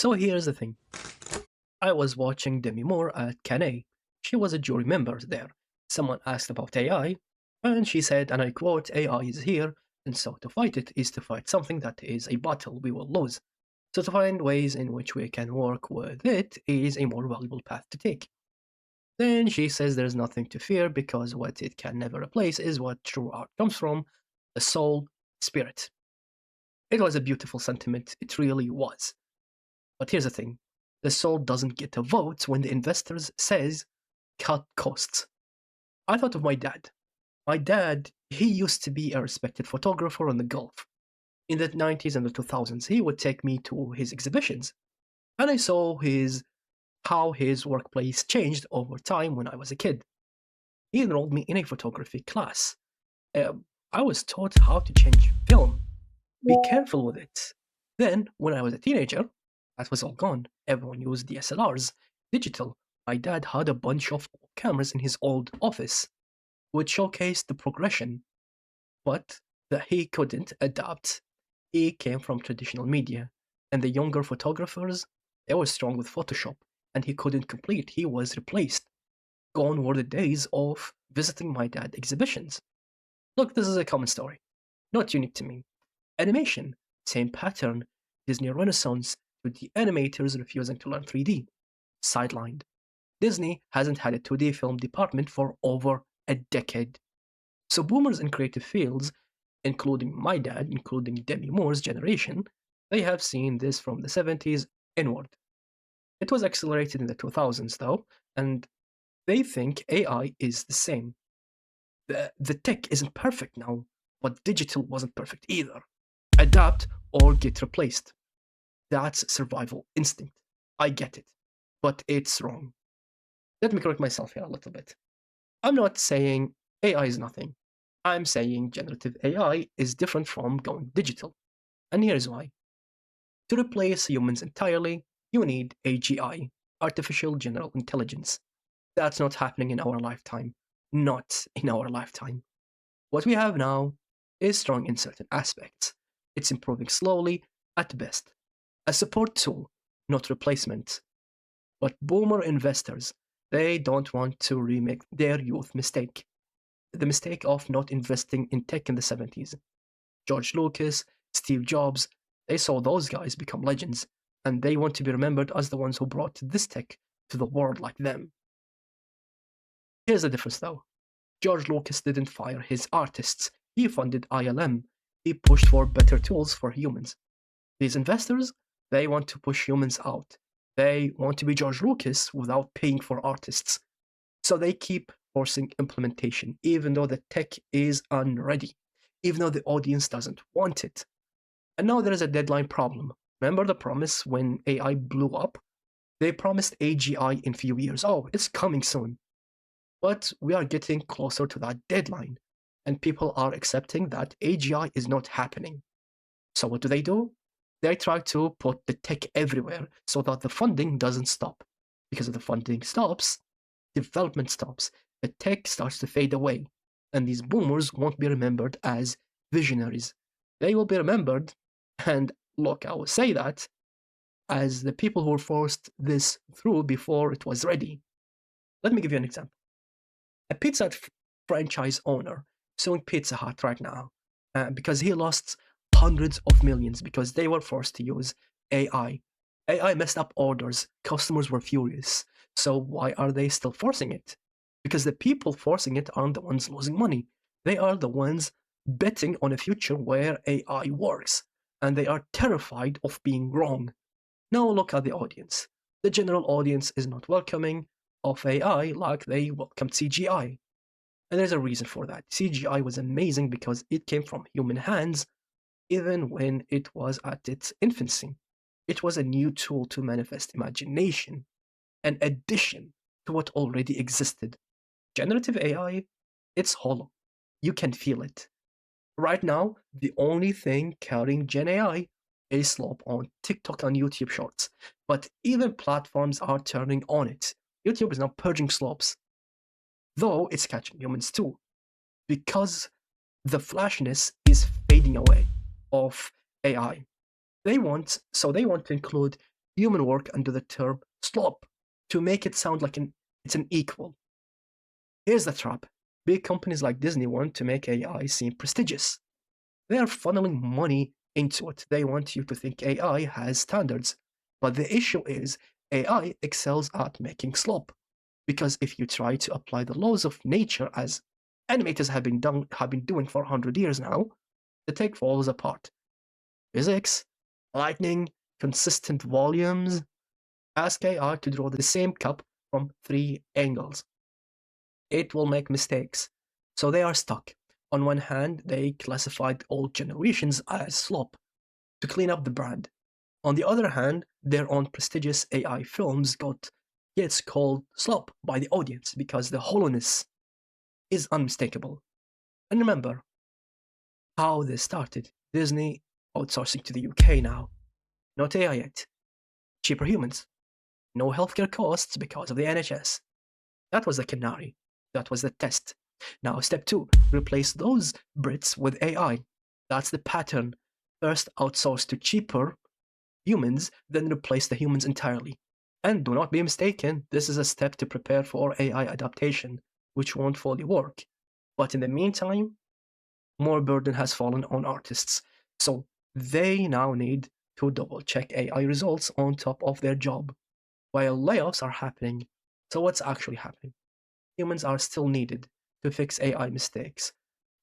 So here's the thing. I was watching Demi Moore at Cannes. She was a jury member there. Someone asked about AI, and she said, and I quote, AI is here, and so to fight it is to fight something that is a battle we will lose. So to find ways in which we can work with it is a more valuable path to take. Then she says there's nothing to fear because what it can never replace is what true art comes from, the soul, spirit. It was a beautiful sentiment, it really was. But here's the thing, the soul doesn't get a vote when the investors says cut costs. I thought of my dad. My dad, he used to be a respected photographer on the Gulf. In the 90s and the 2000s, he would take me to his exhibitions, and I saw how his workplace changed over time when I was a kid. He enrolled me in a photography class. Uh, I was taught how to change film. Be careful with it. Then, when I was a teenager, that was all gone. Everyone used DSLRs, digital. My dad had a bunch of cameras in his old office, which showcased the progression, but that he couldn't adapt. He came from traditional media, and the younger photographers, they were strong with Photoshop, and he couldn't complete. He was replaced. Gone were the days of visiting my dad exhibitions. Look, this is a common story, not unique to me. Animation, same pattern, Disney Renaissance, with the animators refusing to learn 3D. Sidelined. Disney hasn't had a 2D film department for over a decade. So boomers in creative fields, including my dad, including Demi Moore's generation, they have seen this from the 70s inward. It was accelerated in the 2000s though, and they think AI is the same. The tech isn't perfect now, but digital wasn't perfect either. Adapt or get replaced. That's survival instinct. I get it, but it's wrong. Let me correct myself here a little bit. I'm not saying AI is nothing. I'm saying generative AI is different from going digital. And here's why. To replace humans entirely, you need AGI, artificial general intelligence. That's not happening in our lifetime. Not in our lifetime. What we have now is strong in certain aspects. It's improving slowly at best. A support tool, not replacement. But boomer investors, they don't want to remake their youth mistake. The mistake of not investing in tech in the 70s. George Lucas, Steve Jobs, they saw those guys become legends, and they want to be remembered as the ones who brought this tech to the world like them. Here's the difference though. George Lucas didn't fire his artists, he funded ILM. He pushed for better tools for humans. These investors, they want to push humans out. They want to be George Lucas without paying for artists. So they keep forcing implementation, even though the tech is unready, even though the audience doesn't want it. And now there is a deadline problem. Remember the promise when AI blew up? They promised AGI in few years. Oh, it's coming soon. But we are getting closer to that deadline, and people are accepting that AGI is not happening. So what do? They try to put the tech everywhere so that the funding doesn't stop. Because if the funding stops, development stops, the tech starts to fade away, and these boomers won't be remembered as visionaries. They will be remembered, and look, I will say that, as the people who forced this through before it was ready. Let me give you an example. A Pizza Hut franchise owner suing Pizza Hut right now because he lost hundreds of millions because they were forced to use AI. AI messed up orders. Customers were furious. So why are they still forcing it? Because the people forcing it aren't the ones losing money. They are the ones betting on a future where AI works, and they are terrified of being wrong. Now look at the audience. The general audience is not welcoming of AI like they welcomed CGI. And there's a reason for that. CGI was amazing because it came from human hands even when it was at its infancy. It was a new tool to manifest imagination, an addition to what already existed. Generative AI, it's hollow. You can feel it. Right now, the only thing carrying Gen AI is slope on TikTok and YouTube Shorts. But even platforms are turning on it. YouTube is now purging slopes, though it's catching humans too, because the flashiness is fading away of AI. They want to include human work under the term slop to make it sound like it's an equal. Here's the trap. Big companies like Disney want to make AI seem prestigious. They are funneling money into it. They want you to think AI has standards. But the issue is AI excels at making slop. Because if you try to apply the laws of nature as animators have been doing for 100 years now, the tech falls apart. Physics, lightning, consistent volumes. Ask AI to draw the same cup from three angles. It will make mistakes. So they are stuck. On one hand, they classified old generations as slop to clean up the brand. On the other hand, their own prestigious AI films gets called slop by the audience because the hollowness is unmistakable. And remember how this started. Disney outsourcing to the UK now. Not AI yet. Cheaper humans. No healthcare costs because of the NHS. That was the canary. That was the test. Now, step two, replace those Brits with AI. That's the pattern. First, outsource to cheaper humans, then replace the humans entirely. And do not be mistaken, this is a step to prepare for AI adaptation, which won't fully work. But in the meantime, more burden has fallen on artists. So they now need to double check AI results on top of their job, while layoffs are happening. So what's actually happening? Humans are still needed to fix AI mistakes,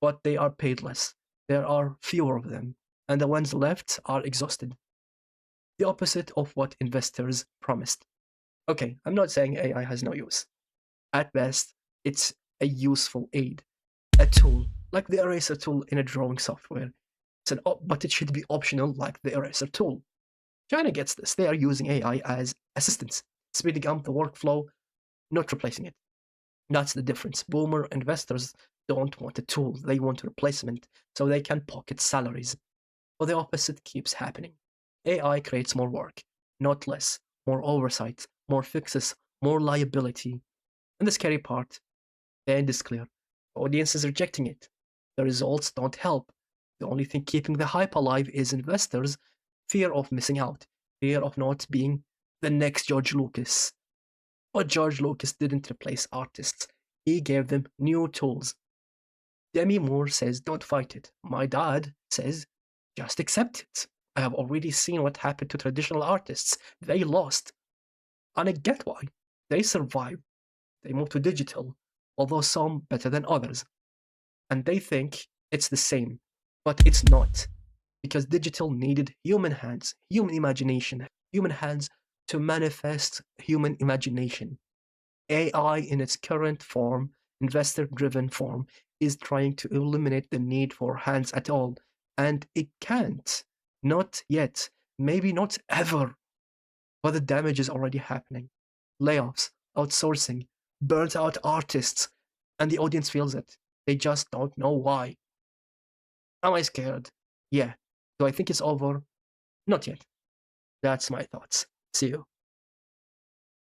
but they are paid less. There are fewer of them, and the ones left are exhausted. The opposite of what investors promised. Okay, I'm not saying AI has no use. At best, it's a useful aid, a tool, like the eraser tool in a drawing software. But it should be optional, like the eraser tool. China gets this. They are using AI as assistance, speeding up the workflow, not replacing it. That's the difference. Boomer investors don't want a tool, they want a replacement so they can pocket salaries. But the opposite keeps happening. AI creates more work, not less, more oversight, more fixes, more liability. And the scary part, the end is clear. The audience is rejecting it. The results don't help. The only thing keeping the hype alive is investors' fear of missing out, fear of not being the next George Lucas. But George Lucas didn't replace artists, he gave them new tools. Demi Moore says, don't fight it. My dad says, just accept it. I have already seen what happened to traditional artists. They lost. And I get why. They survived. They moved to digital, although some better than others. And they think it's the same, but it's not. Because digital needed human hands, human imagination, human hands to manifest human imagination. AI in its current form, investor driven form, is trying to eliminate the need for hands at all. And it can't. Not yet. Maybe not ever. But the damage is already happening. Layoffs, outsourcing, burnt out artists, and the audience feels it. They just don't know why. Am I scared? Yeah. Do I think it's over? Not yet. That's my thoughts. See you.